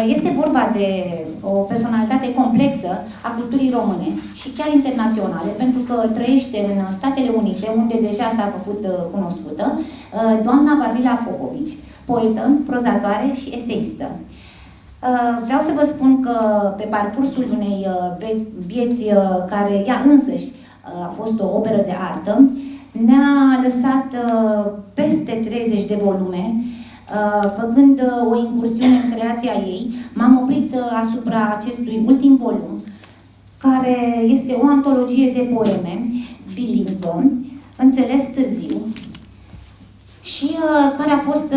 Este vorba de o personalitate complexă a culturii române și chiar internaționale, pentru că trăiește în Statele Unite, unde deja s-a făcut cunoscută, doamna Vavila Popovici, poetă, prozatoare și eseistă. Vreau să vă spun că pe parcursul unei vieți care ea însăși a fost o operă de artă, ne-a lăsat peste 30 de volume. Făcând o incursiune în creația ei, m-am oprit asupra acestui ultim volum, care este o antologie de poeme bilingvă, Inteles Tarziu, și care a fost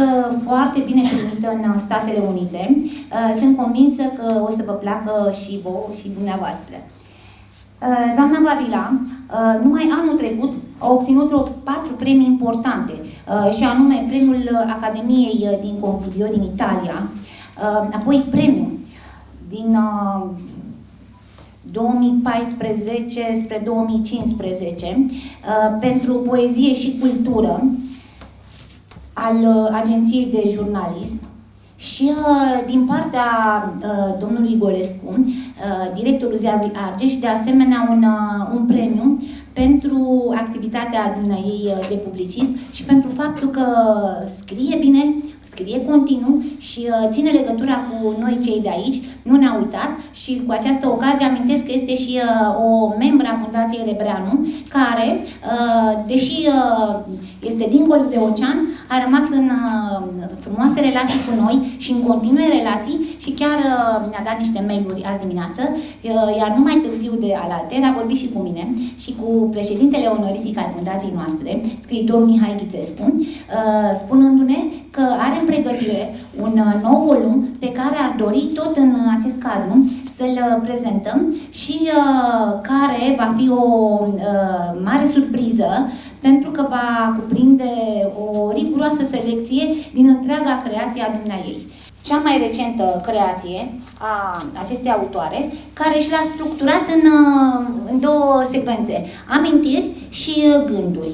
foarte bine primită în Statele Unite. Sunt convinsă că o să vă placă și vouă și dumneavoastră. Doamna Vavila, numai anul trecut, a obținut 4 premii importante, și anume Premiul Academiei din Convivio din Italia, apoi premiul din 2014 spre 2015 pentru poezie și cultură al Agenției de Jurnalism și din partea domnului Golescu, directorul ziarului Argeș, de asemenea un premiu pentru activitatea dumneaei de publicist și pentru faptul că scrie bine, scrie continuu și ține legătura cu noi cei de aici, nu ne-a uitat și cu această ocazie amintesc că este și o membră a Fundației Rebreanu, care, deși este dincolo de ocean, a rămas în frumoase relații cu noi și în continue relații și chiar mi-a dat niște mail-uri azi dimineață, iar nu mai târziu de alaltăieri a vorbit și cu mine și cu președintele onorific al fundației noastre, scriitorul Mihai Ghițescu, spunându-ne că are în pregătire un nou volum pe care ar dori tot în acest cadru să-l prezentăm și care va fi o mare surpriză pentru că va cuprinde o riguroasă selecție din întreaga creație a dumneaei. Cea mai recentă creație a acestei autoare, care și l-a structurat în 2 secvențe, amintiri și gânduri.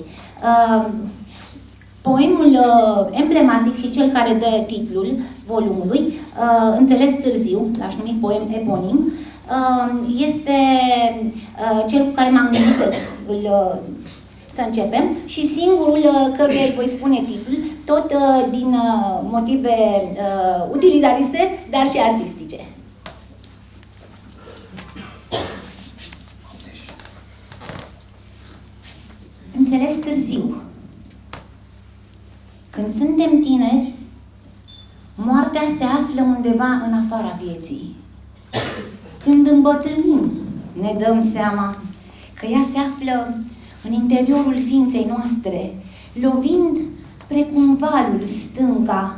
Poemul emblematic și cel care dă titlul volumului, Inteles Tarziu, l-aș numi poem eponim, este cel cu care m-am gândit să începem și singurul căruia îi voi spune titlul, tot din motive utilitariste, dar și artistice. Inteles Tarziu. Când suntem tineri, moartea se află undeva în afara vieții. Când îmbătrânim, ne dăm seama că ea se află în interiorul ființei noastre, lovind precum valul stânca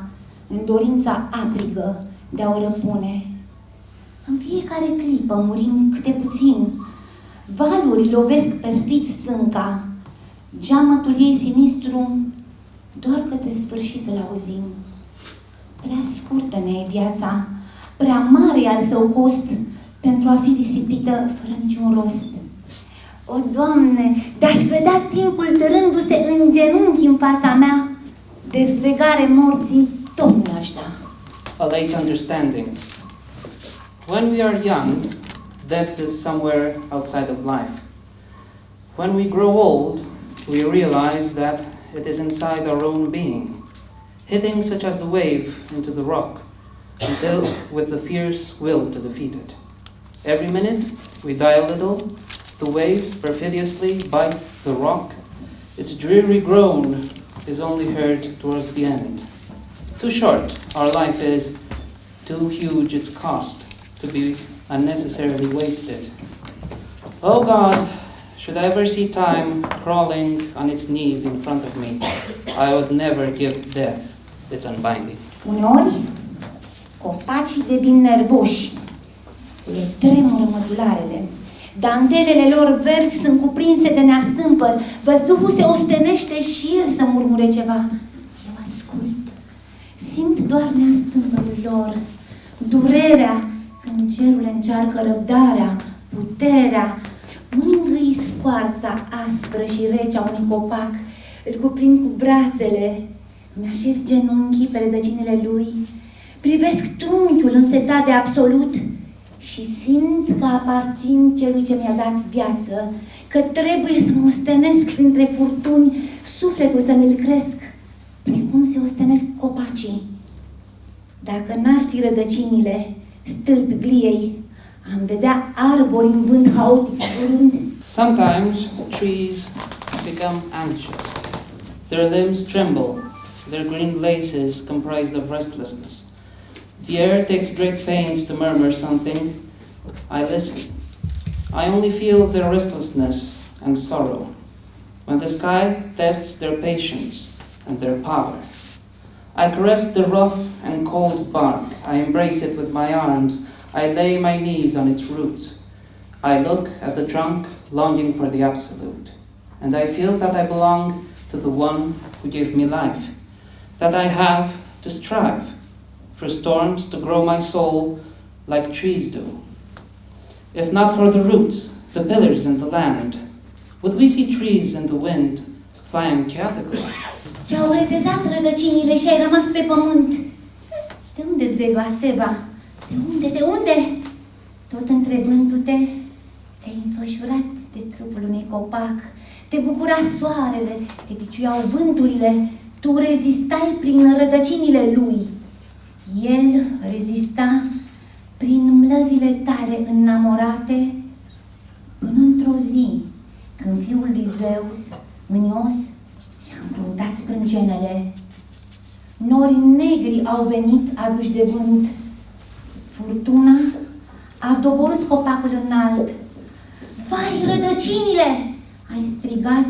în dorința aprigă de a o răpune. În fiecare clipă murim câte puțin. Valuri lovesc perfid stânca, geamătul ei sinistru, doar către sfârșit îl auzim. Prea scurtă ne e viața, prea mare al său cost pentru a fi risipită fără niciun rost. O, Doamne, de-aș vedea timpul târându-se în genunchi în fața mea, dezlegare morții tot nu aș da. A late understanding. When we are young, death is somewhere outside of life. When we grow old, we realize that it is inside our own being, hitting such as the wave into the rock, until with the fierce will to defeat it. Every minute, we die a little, the waves perfidiously bite the rock, its dreary groan is only heard towards the end. Too short our life is, too huge its cost, to be unnecessarily wasted. Oh God, should I ever see time crawling on its knees in front of me, I would never give death its unbinding. Uneori, copacii devin nervoși, le tremură mădularele, dantelele lor verzi sunt cuprinse de neastâmpări, văzduhul se ostenește și el să murmure ceva. Eu ascult, simt doar neastâmpărul lor, durerea când cerul încearcă răbdarea, puterea, mângâi scoarța aspră și rece a unui copac, îl cuprind cu brațele, îmi așez genunchii pe rădăcinile lui, Privesc trunchiul însetat de absolut și simt că aparțin celui ce mi-a dat viață, că trebuie să mă ostenesc printre furtuni, sufletul să mi-l cresc, precum se ostenesc copacii. Dacă n-ar fi rădăcinile, stâlpi gliei, am vedea arbori în vânt haotic curând. Sometimes trees become anxious. Their limbs tremble. Their green laces comprised of restlessness. The air takes great pains to murmur something. I listen. I only feel their restlessness and sorrow. When the sky tests their patience and their power. I caress the rough and cold bark. I embrace it with my arms. I lay my knees on its roots. I look at the trunk, longing for the absolute. And I feel that I belong to the one who gave me life. That I have to strive for storms to grow my soul like trees do. If not for the roots, the pillars and the land, would we see trees in the wind flying chaotically? Ți-au retezat rădăcinile și ai rămas pe pământ. De unde-ți vei lua seba? De unde? De unde? Tot întrebându-te, te-ai înfășurat de trupul unui copac, te bucura soarele, te biciuiau vânturile, tu rezistai prin rădăcinile lui. El rezista prin mlăzile tale înamorate, până într-o zi, când fiul lui Zeus, mânios, și-a încruntat sprâncenele. Nori negri au venit aduși de vânt. Furtuna a doborât copacul înalt. Vai, rădăcinile! Ai strigat,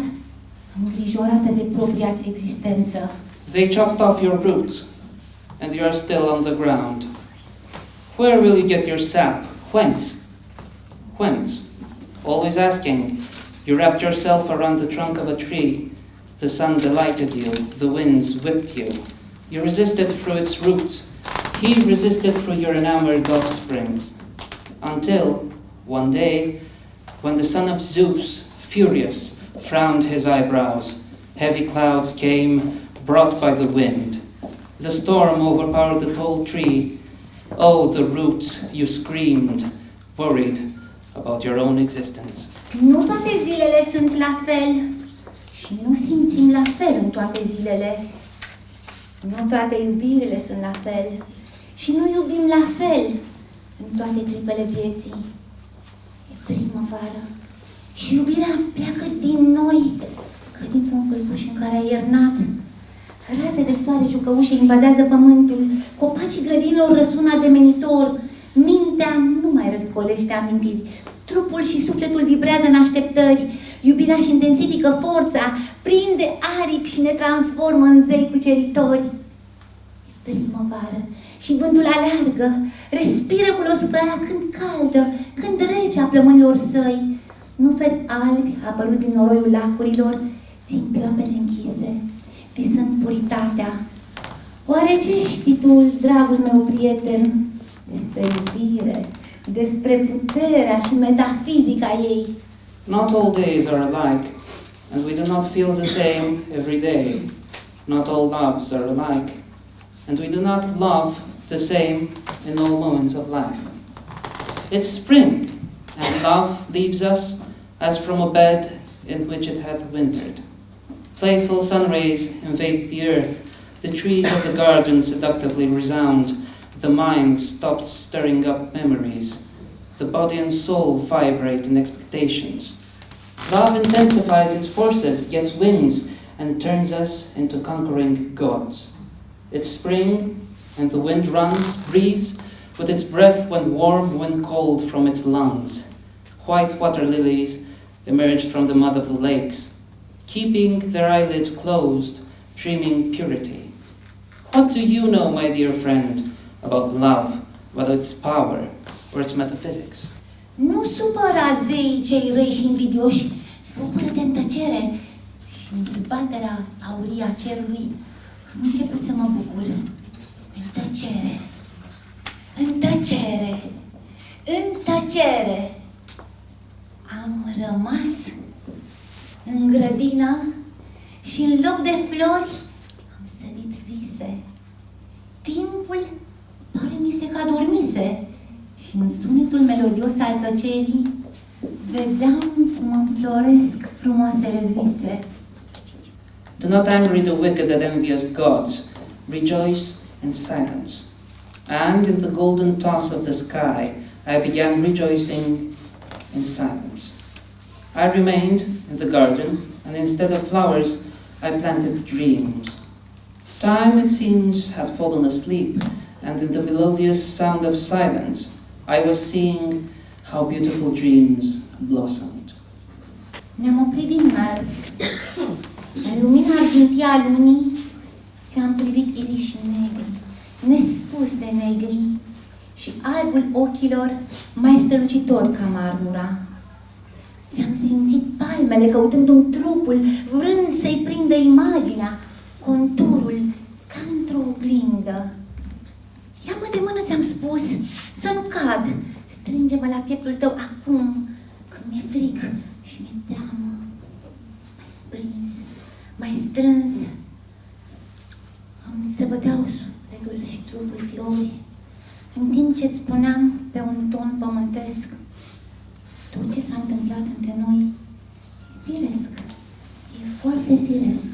îngrijorată de propria-ți existență. They chopped off your roots, and you are still on the ground. Where will you get your sap? Whence? Whence? Always asking. You wrapped yourself around the trunk of a tree. The sun delighted you. The winds whipped you. You resisted through its roots. He resisted through your enamored offsprings. Until, one day, when the son of Zeus, furious, frowned his eyebrows, heavy clouds came, brought by the wind. The storm overpowered the tall tree. Oh, the roots, you screamed, worried about your own existence. Nu toate zilele sunt la fel și nu simțim la fel în toate zilele. Nu toate iubirile sunt la fel și nu iubim la fel în toate clipele vieții. E primăvară și iubirea pleacă din noi, ca dintr-un călbuș în care a iernat. Raze de soare jucăușe invadează pământul, copacii grădinilor răsună ademenitor, mintea nu mai răscolește amintiri, trupul și sufletul vibrează în așteptări, iubirea și intensifică forța, prinde aripi și ne transformă în zei cuceritori. E primăvară și vântul aleargă, respiră cu lăsătoarea când caldă, când rece a plămânilor săi. Nu ved albi apărut din noroiul lacurilor, țin ploapele închise, visând puritatea. Oare ce știi tu, dragul meu prieten, despre iubire, despre puterea și metafizica ei? Not all days are alike, and we do not feel the same every day. Not all loves are alike, and we do not love the same in all moments of life. It's spring, and love leaves us as from a bed in which it hath wintered. Playful sun rays invade the earth, the trees of the garden seductively resound, the mind stops stirring up memories, the body and soul vibrate in expectations. Love intensifies its forces, gets wings, and turns us into conquering gods. It's spring, and the wind runs, breathes, with its breath when warm, when cold from its lungs. White water lilies emerge from the mud of the lakes, keeping their eyelids closed, dreaming purity. What do you know, my dear friend, about love, whether its power or its metaphysics? Nu supăra zeii cei răi și invidioși, bucură-te în tăcere și în zbaterea aurie a cerului am început să mă bucur. În tăcere, în tăcere, în tăcere. Am rămas în grădină și în loc de flori am sădit vise. Timpul adormise și în sunetul melodios al tăcerii vedeam cum înfloresc frumoasele vise. Do not anger the wicked and envious gods. Rejoice in silence. And in the golden toss of the sky, I began rejoicing in silence. I remained in the garden, and instead of flowers, I planted dreams. Time, it seems, had fallen asleep, and in the melodious sound of silence, I was seeing how beautiful dreams blossomed. Ne-am oprit din mers. În lumina argintie a lunii, ți-am privit irișii negri, nespus de negri, și albul ochilor mai strălucitor ca marmura. Ți-am simțit palmele căutându-mi trupul, vrând să-i prindă imaginea, conturul, ca într-o oglindă. Ia-mă de mână, ți-am spus, să nu cad. Strânge-mă la pieptul tău acum, când mi-e frig și mi-e teamă. Mai prins, mai strâns, îmi străbăteau sufletul și trupul fiori, în timp ce spuneam pe un ton pământesc, tot ce s-a întâmplat între noi e firesc, e foarte firesc.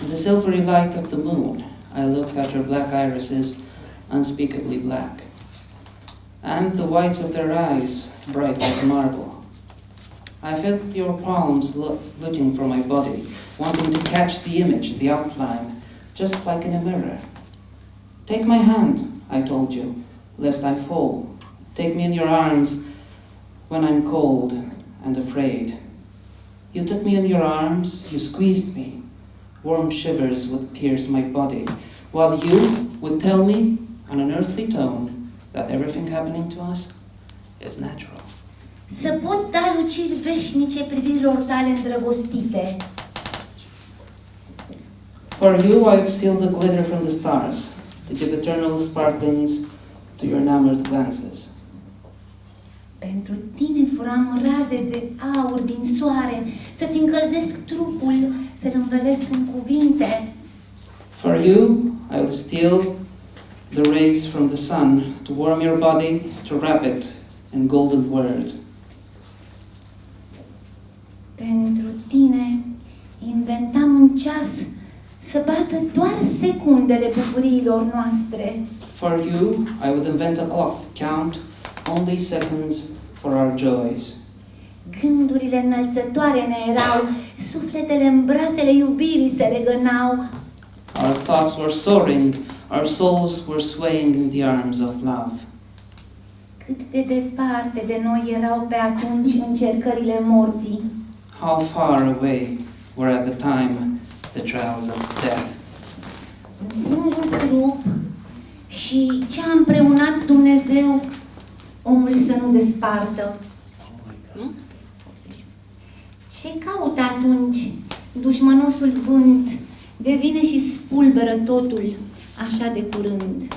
In the silvery light of the moon, I looked at her black irises, unspeakably black, and the whites of their eyes, bright as marble. I felt your palms looking for my body, wanting to catch the image, the outline, just like in a mirror. Take my hand, I told you, lest I fall. Take me in your arms when I'm cold and afraid. You took me in your arms, you squeezed me. Warm shivers would pierce my body, while you would tell me, on an earthly tone, that everything happening to us is natural. Să pot da luciri veșnice privirilor tale îndrăgostite. For you I'll steal the glitter from the stars, to give eternal sparklings to your enamored glances. Pentru tine furam raze de aur din soare, să-ți încălzesc trupul, să-l învelesc în cuvinte. For you I'll steal the rays from the sun, to warm your body, to wrap it in golden words. Pentru tine inventam un ceas să bată doar secundele bucuriilor noastre. For you I would invent a clock to count only seconds for our joys. Gândurile înălțătoare ne erau, sufletele în brațele iubirii se legănau. Our thoughts were soaring, our souls were swaying in the arms of love. Cât de departe de noi erau pe atunci încercările morții. How far away were at the time the trials of death. Un singur trup și ce a împreunat Dumnezeu, omul să nu despartă. Ce caută atunci dușmănosul vânt, devine și spulberă totul așa de curând.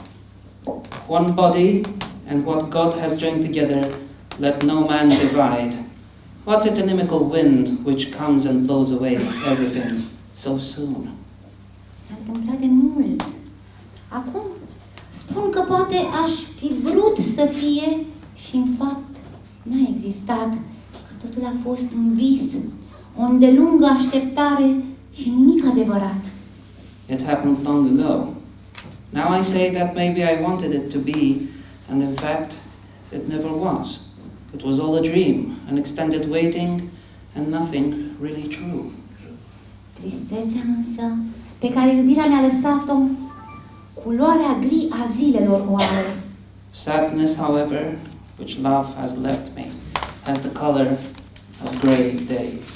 One body, and what God has joined together, let no man divide. What's it, an inimical wind which comes and blows away everything so soon? S-a întâmplat de mult. Acum spun că poate aș fi vrut să fie și în fapt n-a existat, că totul a fost un vis, o îndelungă așteptare și nimic adevărat. It happened long ago. Now I say that maybe I wanted it to be, and in fact, it never was. It was all a dream, an extended waiting, and nothing really true. Tristețea însă, pe care iubirea mi-a lăsat-o, culoarea gri a zilelor o are. Sadness, however, which love has left me, has the color of grey days.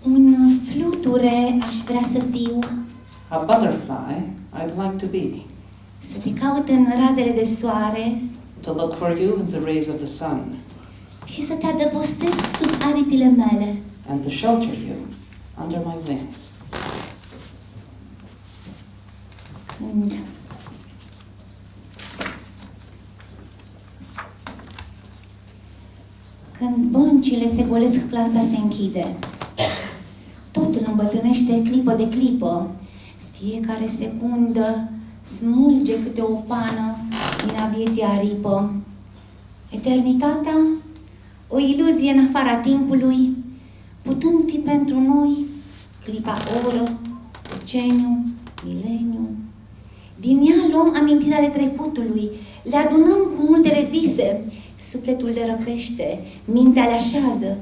Un fluture aș vrea să fiu, A butterfly I'd like to be, să te caut în razele de soare to look for you in the rays of the sun, și să te adăpostesc sub aripile mele. and to shelter you under my wings. Când băncile se golesc, clasa se închide. Totul îmbătrânește clipă de clipă. Fiecare secundă smulge câte o pană din a vieții aripă. Eternitatea, o iluzie în afara timpului, putând fi pentru noi clipa oră, deceniu, mileniu. Din ea luăm amintirea ale trecutului, le adunăm cu multele vise, sufletul le răpește, mintea le așează.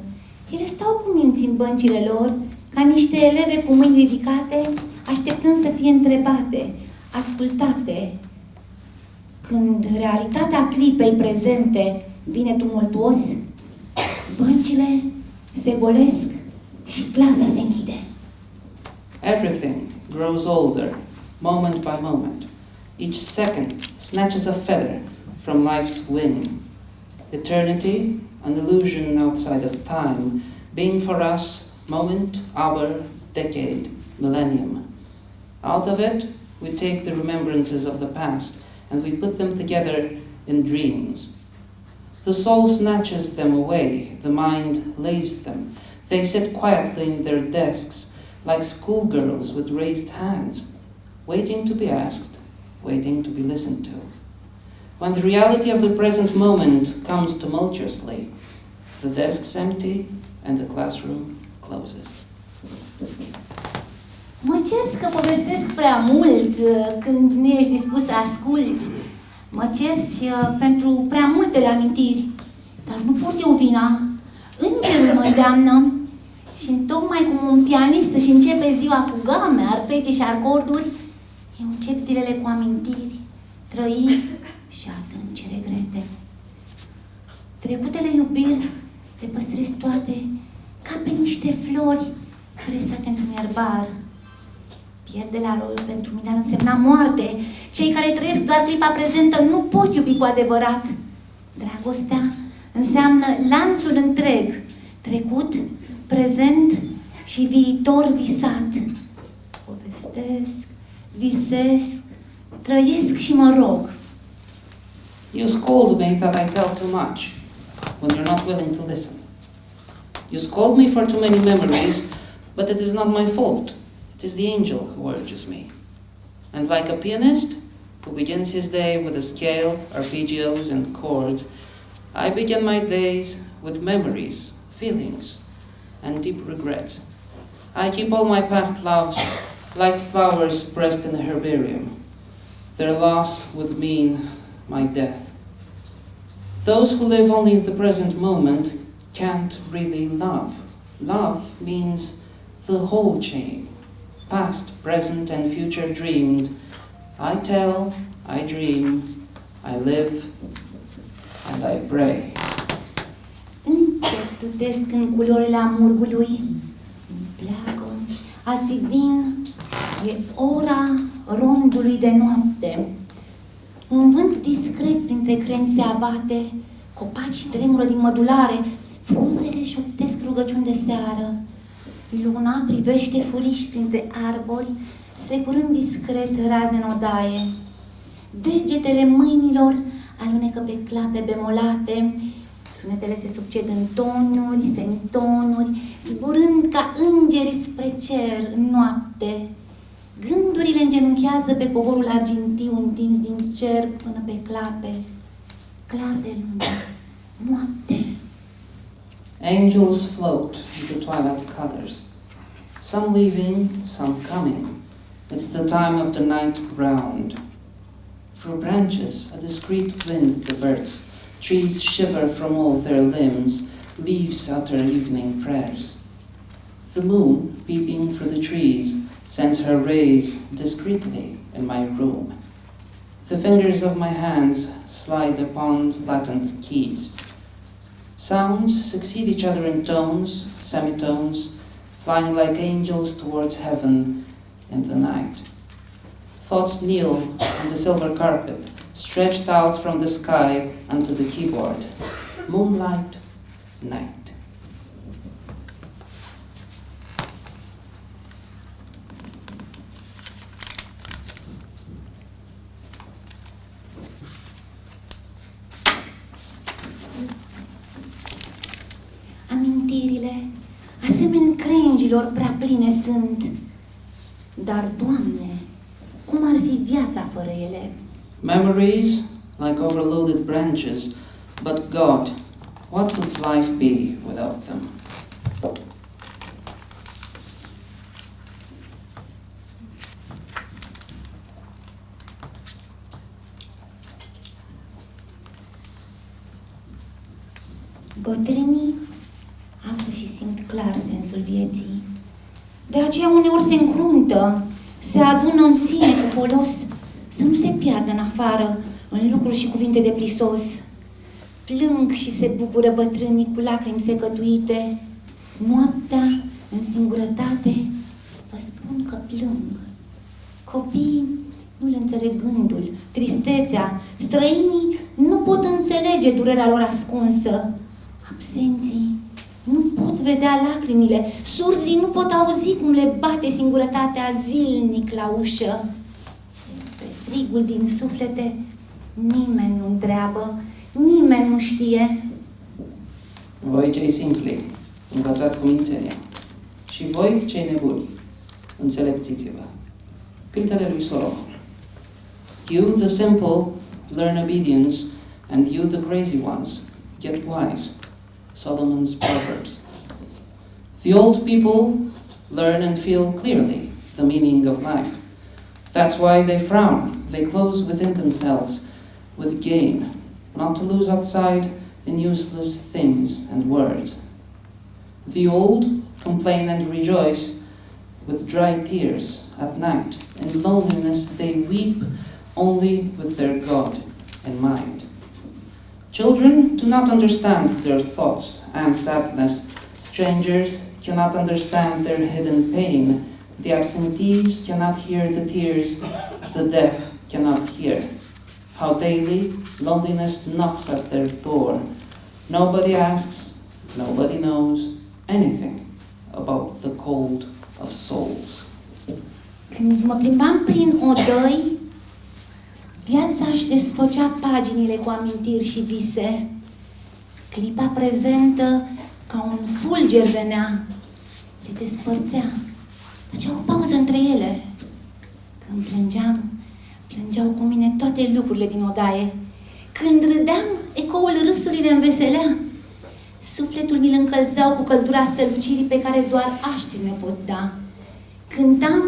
Ele stau cu minți în băncile lor, ca niște eleve cu mâini ridicate, așteptând să fie întrebate, ascultate. Când realitatea clipei prezente vine tumultuos, băncile se golesc și clasa se închide. Everything grows older, moment by moment. Each second snatches a feather from life's wing. Eternity, an illusion outside of time, being for us moment, hour, decade, millennium. Out of it, we take the remembrances of the past and we put them together in dreams. The soul snatches them away, the mind lays them. They sit quietly in their desks like schoolgirls with raised hands, waiting to be asked, waiting to be listened to. When the reality of the present moment comes tumultuously, the desk's empty and the classroom closes. Mă cerți că povestesc prea mult când nu ești dispus să asculți. Mă cerți pentru prea multele amintiri, dar nu port eu vina. Îngerul mă îndeamnă și tocmai cum un pianist își începe ziua cu game, arpegii și acorduri, eu încep zilele cu amintiri, trăiri și adânci regrete. Trecutele iubiri le păstrez toate ca pe niște flori cresate într-un ierbar. Pierderea lor pentru mine ar însemna moarte. Cei care trăiesc doar clipa prezentă nu pot iubi cu adevărat. Dragostea înseamnă lanțul întreg, trecut, prezent și viitor visat. Povestesc, visesc, trăiesc și mă rog. You scold me that I tell too much when you're not willing to listen. You scold me for too many memories, but it is not my fault. It is the angel who urges me. And like a pianist who begins his day with a scale, arpeggios, and chords, I begin my days with memories, feelings, and deep regrets. I keep all my past loves like flowers pressed in a herbarium. Their loss would mean my death. Those who live only in the present moment can't really love. Love means the whole chain. Past, present, and future dreamed. I tell, I dream, I live, and I pray. Încet plutesc în culorile amurgului, pleacă, alții vin, e ora rondului de noapte. Un vânt discret printre creni se abate, copaci tremură din mădulare, frunzele șoptesc rugăciuni de seară. Luna privește furiș printre arbori, strecurând discret raze în odaie. Degetele mâinilor alunecă pe clape bemolate, sunetele se succed în tonuri, semitonuri, zburând ca îngeri spre cer în noapte. Gândurile îngenunchează pe covorul argintiu întins din cer până pe clape. Clar de lună, noapte. Angels float in the twilight colors, some leaving, some coming. It's the time of the night round. Through branches, a discreet wind diverts. Trees shiver from all their limbs. Leaves utter evening prayers. The moon, peeping through the trees, sends her rays discreetly in my room. The fingers of my hands slide upon flattened keys. Sounds succeed each other in tones, semitones, flying like angels towards heaven in the night. Thoughts kneel on the silver carpet, stretched out from the sky onto the keyboard. Moonlight, night. Amintirile, asemeni crengilor prea pline sunt. Dar, Doamne, Cum ar fi viața fără ele? Memories, like overloaded branches, but God, what would life be without them? Bătrânii află și simt clar sensul vieții. De aceea uneori se încruntă, se adună în sine cu folos, să nu se piardă în afară, în lucruri și cuvinte de prisos. Plâng și se bucură bătrânii cu lacrimi secătuite. Noaptea, în singurătate, vă spun că plâng. Copiii nu le înțeleg gândul, tristețea. Străinii nu pot înțelege durerea lor ascunsă. Absenții nu pot vedea lacrimile. Surzii nu pot auzi cum le bate singurătatea zilnic la ușă. Despre frigul din suflete nimeni nu întreabă, nimeni nu știe. Voi cei simpli, învățați cumințenia. Și voi cei nebuni, înțelepțiți-vă. Pildele lui Solomon. You, the simple, learn obedience, and you, the crazy ones, get wise. Solomon's Proverbs. The old people learn and feel clearly the meaning of life. That's why they frown. They close within themselves with gain, not to lose outside in useless things and words. The old complain and rejoice with dry tears at night. In loneliness they weep only with their God in mind. Children do not understand their thoughts and sadness. Strangers cannot understand their hidden pain. The absentees cannot hear the tears. The deaf cannot hear. How daily loneliness knocks at their door. Nobody asks, nobody knows anything about the cold of souls. Când mă plimbam prin odăi, viața își desfăcea paginile cu amintiri și vise. Clipa prezentă, ca un fulger venea, le despărțea, făcea o pauză între ele. Când plângeam, plângeau cu mine toate lucrurile din odaie. Când râdeam, ecoul râsului le înveselea. Sufletul mi-l încălzeau cu căldura strălucirii pe care doar aștri ne pot da. Cântam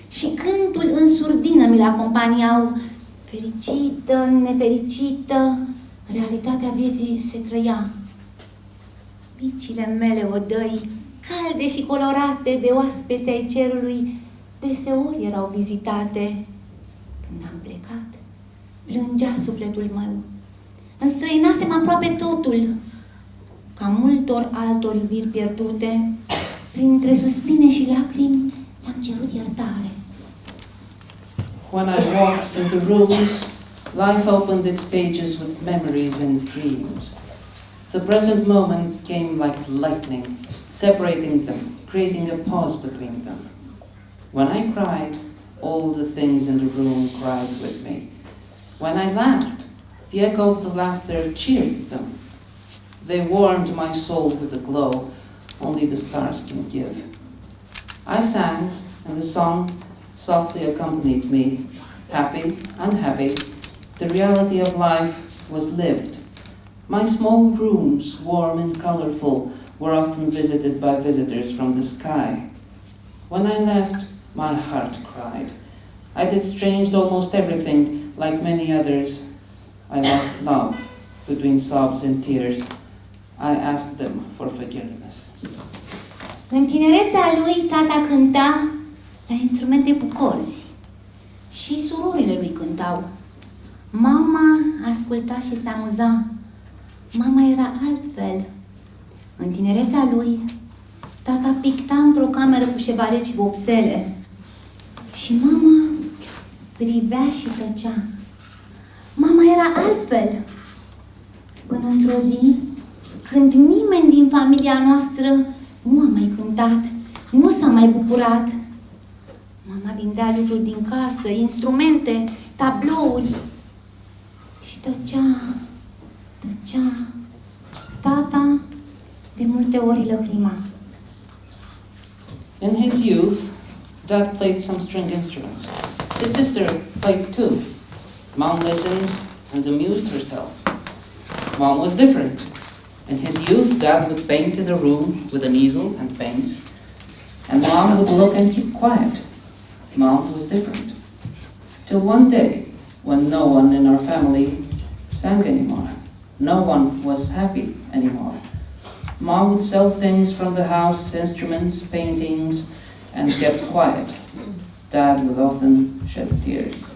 și cântul în surdină mi-l acompaniau. Fericită, nefericită, realitatea vieții se trăia. Micile mele odăi, calde și colorate de oaspeți ai cerului, deseori erau vizitate. Când am plecat, plângea sufletul meu. Înstrăinasem aproape totul, ca multor altor iubiri pierdute, printre suspine și lacrimi am cerut iertare. When I walked through the rooms, life opened its pages with memories and dreams. The present moment came like lightning, separating them, creating a pause between them. When I cried, all the things in the room cried with me. When I laughed, the echo of the laughter cheered them. They warmed my soul with a glow only the stars can give. I sang, and the song softly accompanied me. Happy, unhappy, the reality of life was lived. My small rooms, warm and colorful, were often visited by visitors from the sky. When I left, my heart cried. I discharged almost everything, like many others. I lost love between sobs and tears. I asked them for forgiveness. În tinerețea lui, tata cânta la instrumente cu corzi și surorile lui cântau. Mama asculta și se amuza. Mama era altfel. În tinerețea lui, tata picta într-o cameră cu șevalet și vopsele. Și mama privea și tăcea. Mama era altfel. Până într-o zi, când nimeni din familia noastră nu a mai cântat, nu s-a mai bucurat. Mama vindea lucruri din casă, instrumente, tablouri. Și tăcea, tăcea. Tata de multe ori lăcrima. In his youth, Dad played some string instruments. His sister played too. Mom listened and amused herself. Mom was different. In his youth, Dad would paint in the room with an easel and paints, and Mom would look and keep quiet. Mom was different. Till one day, when no one in our family sang anymore. No one was happy anymore. Mom would sell things from the house, instruments, paintings, and kept quiet. Dad would often shed tears.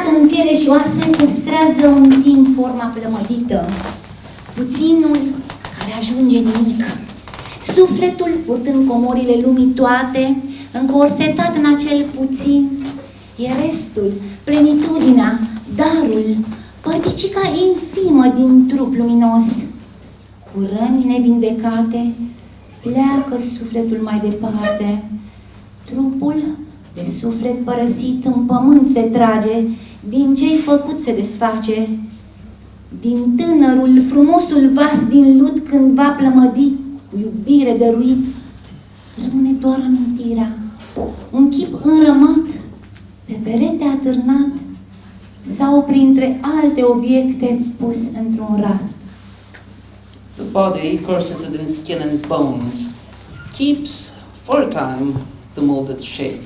Îmbrăcat în piele și oase, păstrează un timp forma plămădită. Puținul care ajunge nimic. Sufletul, purtând comorile lumii toate, încorsetat în acel puțin, e restul, plenitudinea, darul, părticica infimă din trup luminos. Cu răni nevindecate, pleacă sufletul mai departe. Trupul, de suflet părăsit, în pământ se trage, din ce-i făcut se desface. Din tânărul, frumosul vas din lut cândva plămădit, cu iubire dăruit, rămâne doar amintirea, un chip înrămat, pe perete atârnat, sau printre alte obiecte pus într-un raft. The body, corseted in skin and bones, keeps for a time the molded shape,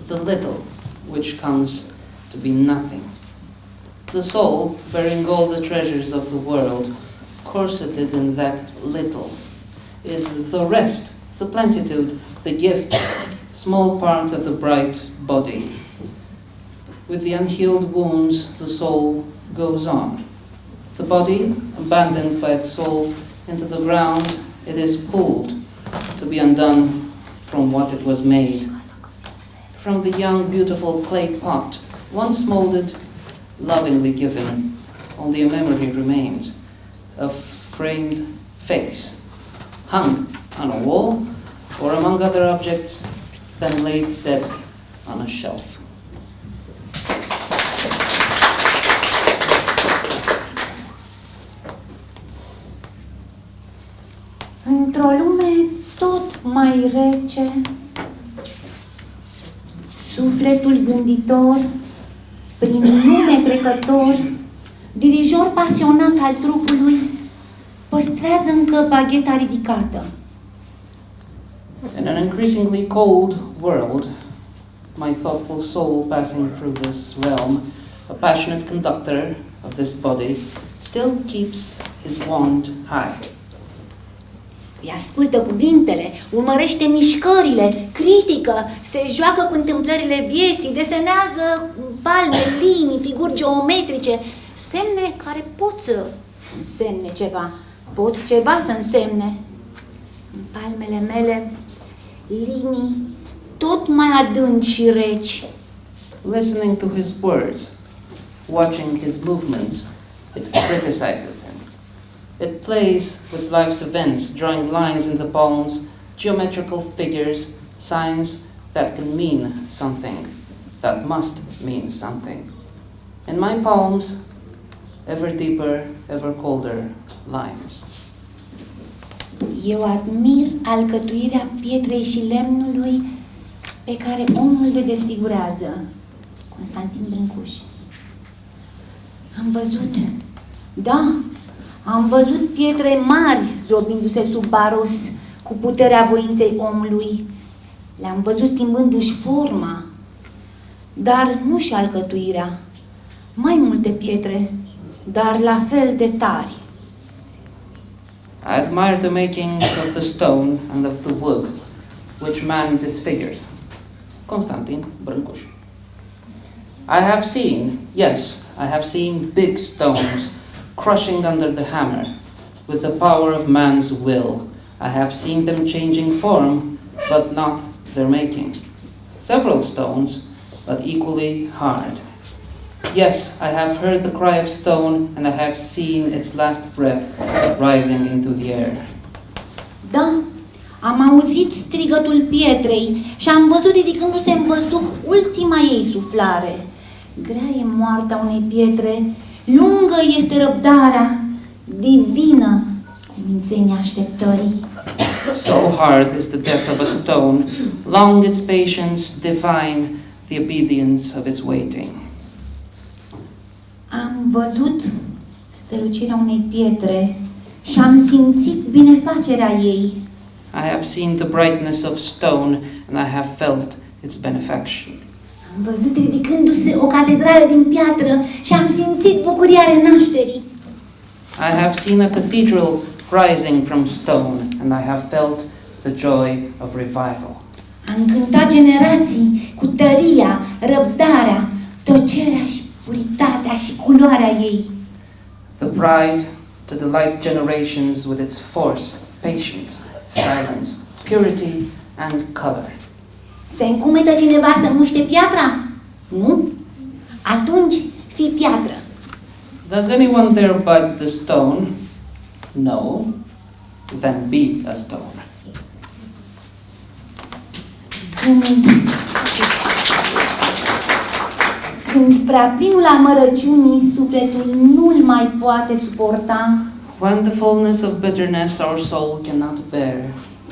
the little which comes to be nothing. The soul, bearing all the treasures of the world, corseted in that little, is the rest, the plenitude, the gift, small part of the bright body. With the unhealed wounds, the soul goes on. The body, abandoned by its soul into the ground, it is pulled to be undone from what it was made. From the young, beautiful clay pot, once molded, lovingly given, only a memory remains, a framed face, hung on a wall, or among other objects, then laid set on a shelf. Într-o lume tot mai rece, sufletul gânditor, prin lume trecător, dirijor pasionat al trupului, păstrează încă bagheta ridicată. In an increasingly cold world, my thoughtful soul passing through this realm, a passionate conductor of this body, still keeps his wand high. Îi ascultă cuvintele, urmărește mișcările, critică, se joacă cu întâmplările vieții, desenează palme, linii, figuri geometrice, semne care pot să însemne ceva, pot ceva să însemne. În palmele mele, linii tot mai adânci și reci. Listening to his words, watching his movements, it criticizes him. It plays with life's events, drawing lines in the palms, geometrical figures, signs that can mean something, that must mean something. In my palms, ever deeper, ever colder lines. Eu admir alcătuirea pietrei și lemnului pe care omul le desfigurează. Constantin Brâncuș. Am văzut, da, am văzut pietre mari zdrobindu-se sub baros cu puterea voinței omului. Le-am văzut schimbându-și forma, dar nu și alcătuirea. Mai multe pietre, dar la fel de tari. I admire the making of the stone and of the wood, which man disfigures. Constantin Brâncuș. I have seen, yes, I have seen big stones crushing under the hammer, with the power of man's will. I have seen them changing form, but not their making. Several stones, but equally hard. Yes, I have heard the cry of stone, and I have seen its last breath rising into the air. Da, am auzit strigătul pietrei și am văzut ridicându-se în văzduh ultima ei suflare. Grea e moartea unei pietre, lungă este răbdarea, divină cumințenia așteptării. So hard is the death of a stone, long its patience, divine the obedience of its waiting. Am văzut strălucirea unei pietre și am simțit binefacerea ei. I have seen the brightness of stone, and I have felt its benefaction. Am văzut ridicându-se o catedrală din piatră și am simțit bucuria renașterii. I have seen a cathedral rising from stone, and I have felt the joy of revival. Am cântat generații cu tăria, răbdarea, tăcerea și puritatea și culoarea ei. The bride to delight generations with its force, patience, silence, purity, and color. Se încumetă cineva să muște piatra? Nu? Atunci fii piatră. Does anyone there bite the stone? No. Then be a stone. Când prea-plinul amărăciunii sufletul nu-l mai poate suporta, When the fullness of bitterness our soul cannot bear,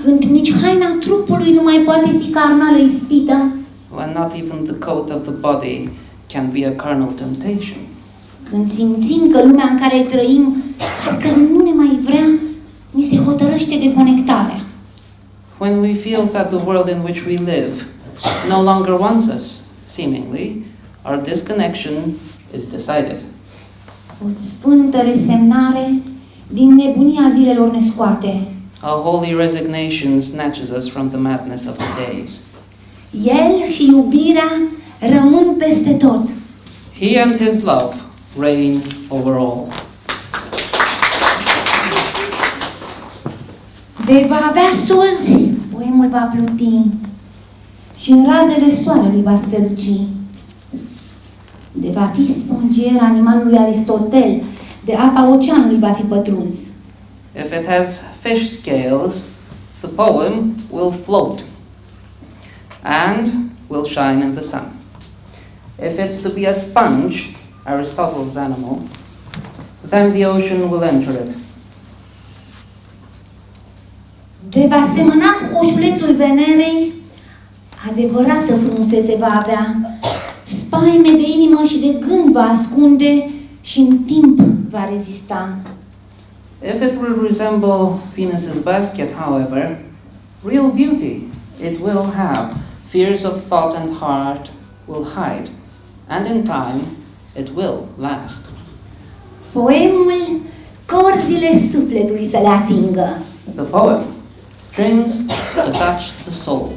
când nici haina trupului nu mai poate fi carnală ispită, when not even the coat of the body can be a carnal temptation, când simțim că lumea în care trăim parcă nu ne mai vrea, ni se hotărăște deconectarea. when we feel that the world in which we live no longer wants us, seemingly, our disconnection is decided. O sfântă resemnare din nebunia zilelor ne scoate. A holy resignation snatches us from the madness of the days. El și iubirea rămân peste tot. He and his love reign over all. De va avea solzi, poemul va pluti și în razele soarelui va străluci. De va fi spongier animalului Aristotel, de apa oceanului va fi pătruns. If it has fish scales, the poem will float and will shine in the sun. If it's to be a sponge, Aristotle's animal, then the ocean will enter it. De va semăna cu coșulețul Venerei, adevărată frumusețe va avea, spaime de inimă și de gând va ascunde și în timp va rezista. If it will resemble Venus's basket, however, real beauty it will have, fears of thought and heart will hide, and in time it will last. Poemul corzile sufletului să le atingă. The poem, strings to touch the soul.